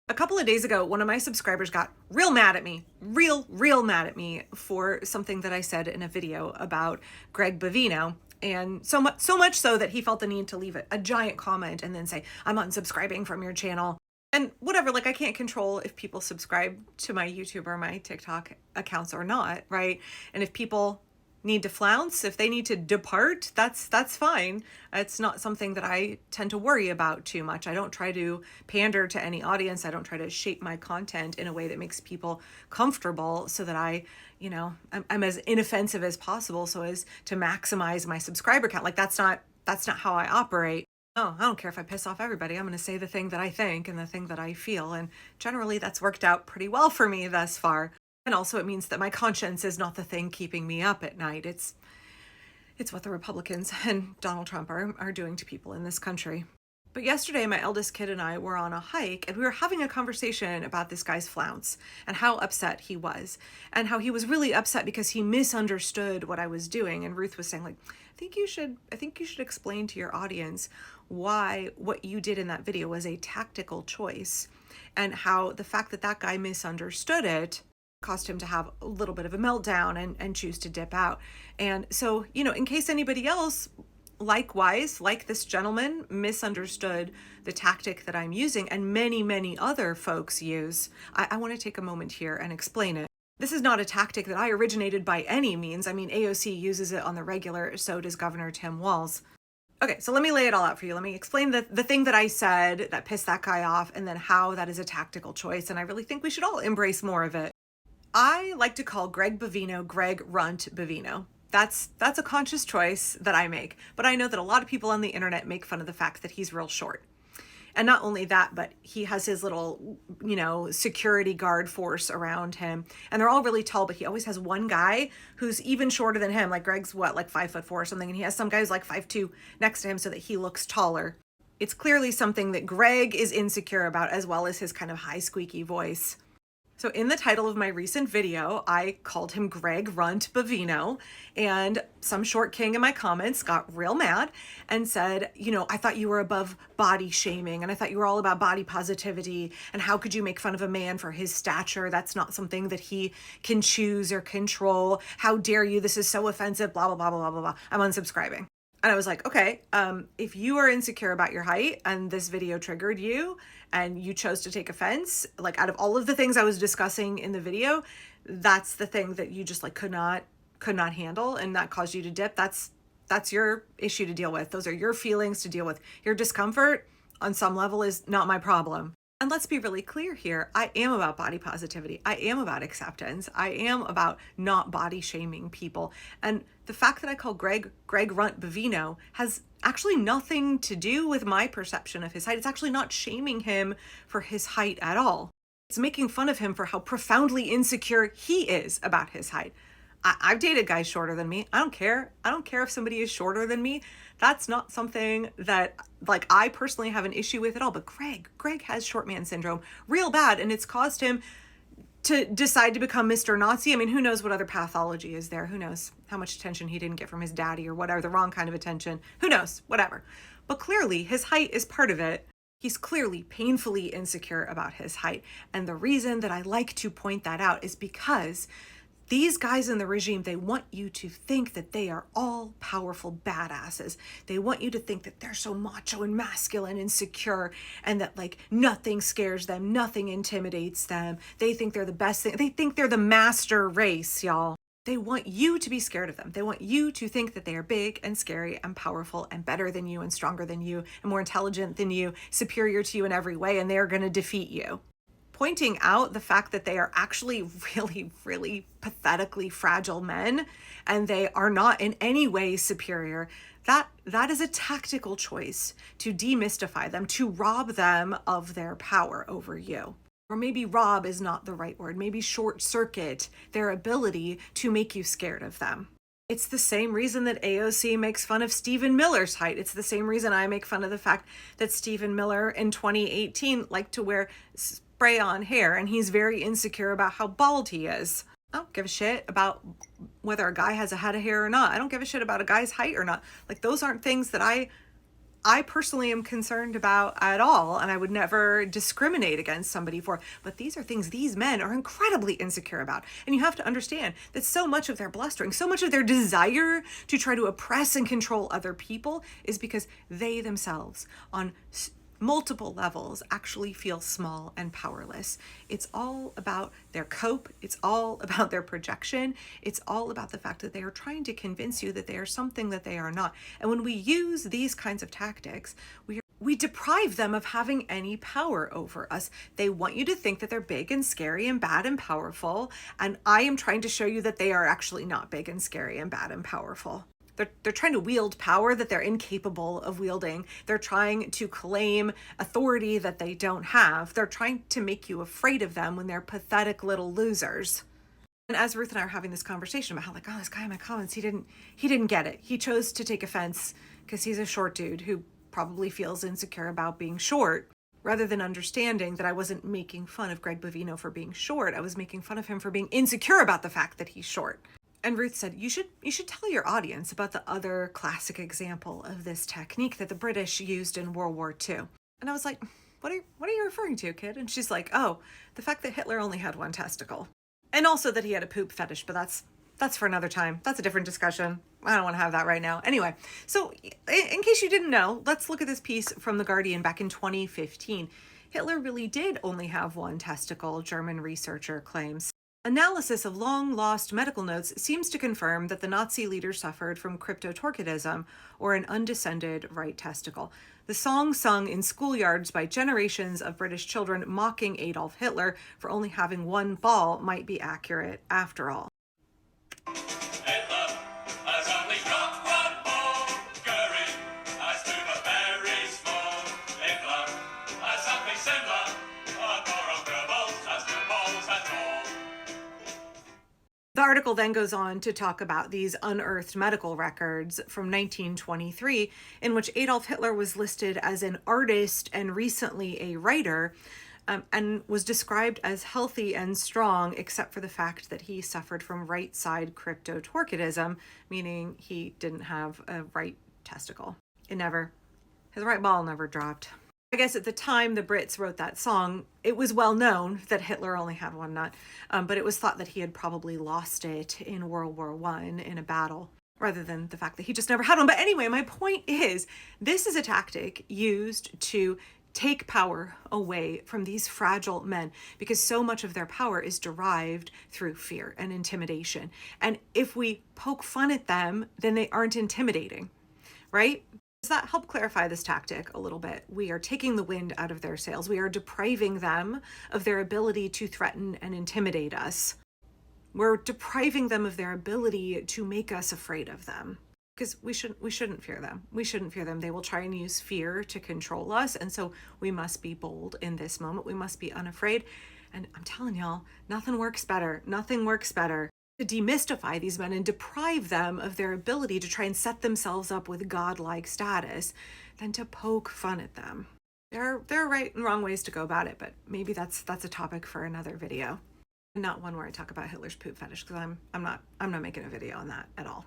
A couple of days ago, one of my subscribers got real mad at me, real mad at me for something that I said in a video about Greg Bevino. And so much so that he felt the need to leave a giant comment and then say, I'm unsubscribing from your channel. And whatever, like I can't control if people subscribe to my YouTube or my TikTok accounts or not, right? And if people need to flounce, if they need to depart, that's fine. It's not something that I tend to worry about too much. I don't try to pander to any audience. I don't try to shape my content in a way that makes people comfortable so that I'm as inoffensive as possible so as to maximize my subscriber count. Like that's not how I operate. Oh, I don't care if I piss off everybody. I'm going to say the thing that I think and the thing that I feel. And generally that's worked out pretty well for me thus far. And also it means that my conscience is not the thing keeping me up at night. It's what the Republicans and Donald Trump are doing to people in this country. But yesterday, my eldest kid and I were on a hike and we were having a conversation about this guy's flounce and how upset he was and how he was really upset because he misunderstood what I was doing. And Ruth was saying, like, I think you should explain to your audience why what you did in that video was a tactical choice and how the fact that that guy misunderstood it caused him to have a little bit of a meltdown and choose to dip out. And so, in case anybody else, likewise, like this gentleman, misunderstood the tactic that I'm using and many other folks use, I want to take a moment here and explain it. This is not a tactic that I originated by any means. I mean, AOC uses it on the regular, so does Governor Tim Walz. Okay, so let me lay it all out for you. Let me explain the thing that I said that pissed that guy off and then how that is a tactical choice. And I really think we should all embrace more of it. I like to call Greg Bevino Greg Runt Bevino. That's a conscious choice that I make, but I know that a lot of people on the internet make fun of the fact that he's real short. And not only that, but he has his little, security guard force around him. And they're all really tall, but he always has one guy who's even shorter than him. Like Greg's like 5'4" or something. And he has some guy who's like 5'2" next to him so that he looks taller. It's clearly something that Greg is insecure about, as well as his kind of high squeaky voice. So in the title of my recent video, I called him Greg Runt Bevino, and some short king in my comments got real mad and said, I thought you were above body shaming and I thought you were all about body positivity and how could you make fun of a man for his stature? That's not something that he can choose or control. How dare you? This is so offensive, blah, blah, blah, blah, blah, blah. I'm unsubscribing. And I was like, okay, if you are insecure about your height and this video triggered you and you chose to take offense, like out of all of the things I was discussing in the video, that's the thing that you just like could not handle and that caused you to dip. That's your issue to deal with. Those are your feelings to deal with. Your discomfort on some level is not my problem. And let's be really clear here. I am about body positivity. I am about acceptance. I am about not body shaming people. And the fact that I call Greg Runt Bevino has actually nothing to do with my perception of his height. It's actually not shaming him for his height at all. It's making fun of him for how profoundly insecure he is about his height. I've dated guys shorter than me. I don't care. I don't care if somebody is shorter than me. That's not something that like I personally have an issue with at all. But Greg has short man syndrome real bad. And it's caused him to decide to become Mr. Nazi. I mean, who knows what other pathology is there? Who knows how much attention he didn't get from his daddy or whatever, the wrong kind of attention. Who knows? Whatever. But clearly his height is part of it. He's clearly painfully insecure about his height. And the reason that I like to point that out is because these guys in the regime, they want you to think that they are all powerful badasses. They want you to think that they're so macho and masculine and secure and that like nothing scares them, nothing intimidates them. They think they're the best thing. They think they're the master race, y'all. They want you to be scared of them. They want you to think that they are big and scary and powerful and better than you and stronger than you and more intelligent than you, superior to you in every way, and they're going to defeat you. Pointing out the fact that they are actually really pathetically fragile men and they are not in any way superior, that is a tactical choice to demystify them, to rob them of their power over you. Or maybe rob is not the right word, maybe short circuit their ability to make you scared of them. It's the same reason that AOC makes fun of Stephen Miller's height. It's the same reason I make fun of the fact that Stephen Miller in 2018 liked to wear spray-on hair and he's very insecure about how bald he is. I don't give a shit about whether a guy has a head of hair or not. I don't give a shit about a guy's height or not. Like those aren't things that I I personally am concerned about at all, and I would never discriminate against somebody for. But these are things these men are incredibly insecure about. And you have to understand that so much of their blustering, so much of their desire to try to oppress and control other people is because they themselves, on multiple levels, actually feel small and powerless. It's all about their cope. It's all about their projection. It's all about the fact that they are trying to convince you that they are something that they are not. And when we use these kinds of tactics, we deprive them of having any power over us. They want you to think that they're big and scary and bad and powerful. And I am trying to show you that they are actually not big and scary and bad and powerful. They're trying to wield power that they're incapable of wielding. They're trying to claim authority that they don't have. They're trying to make you afraid of them when they're pathetic little losers. And as Ruth and I are having this conversation about how, like, oh, this guy in my comments, he didn't get it. He chose to take offense because he's a short dude who probably feels insecure about being short, rather than understanding that I wasn't making fun of Greg Bevino for being short. I was making fun of him for being insecure about the fact that he's short. And Ruth said, you should tell your audience about the other classic example of this technique that the British used in World War II. And I was like, what are you referring to, kid? And she's like, oh, the fact that Hitler only had one testicle. And also that he had a poop fetish, but that's for another time. That's a different discussion. I don't want to have that right now. Anyway, so in case you didn't know, let's look at this piece from The Guardian back in 2015. Hitler really did only have one testicle, German researcher claims. Analysis of long-lost medical notes seems to confirm that the Nazi leader suffered from cryptotorchidism, or an undescended right testicle. The song sung in schoolyards by generations of British children mocking Adolf Hitler for only having one ball might be accurate after all. The article then goes on to talk about these unearthed medical records from 1923, in which Adolf Hitler was listed as an artist and recently a writer, and was described as healthy and strong, except for the fact that he suffered from right side cryptotorchidism, meaning he didn't have a right testicle. His right ball never dropped. I guess at the time the Brits wrote that song, it was well known that Hitler only had one nut, but it was thought that he had probably lost it in World War I in a battle, rather than the fact that he just never had one. But anyway, my point is, this is a tactic used to take power away from these fragile men, because so much of their power is derived through fear and intimidation. And if we poke fun at them, then they aren't intimidating, right? Does that help clarify this tactic a little bit? We are taking the wind out of their sails. We are depriving them of their ability to threaten and intimidate us. We're depriving them of their ability to make us afraid of them, because we shouldn't fear them. We shouldn't fear them. They will try and use fear to control us. And so we must be bold in this moment. We must be unafraid. And I'm telling y'all, nothing works better. Nothing works better to demystify these men and deprive them of their ability to try and set themselves up with godlike status than to poke fun at them. There are right and wrong ways to go about it, but maybe that's a topic for another video, and not one where I talk about Hitler's poop fetish, because I'm not making a video on that at all.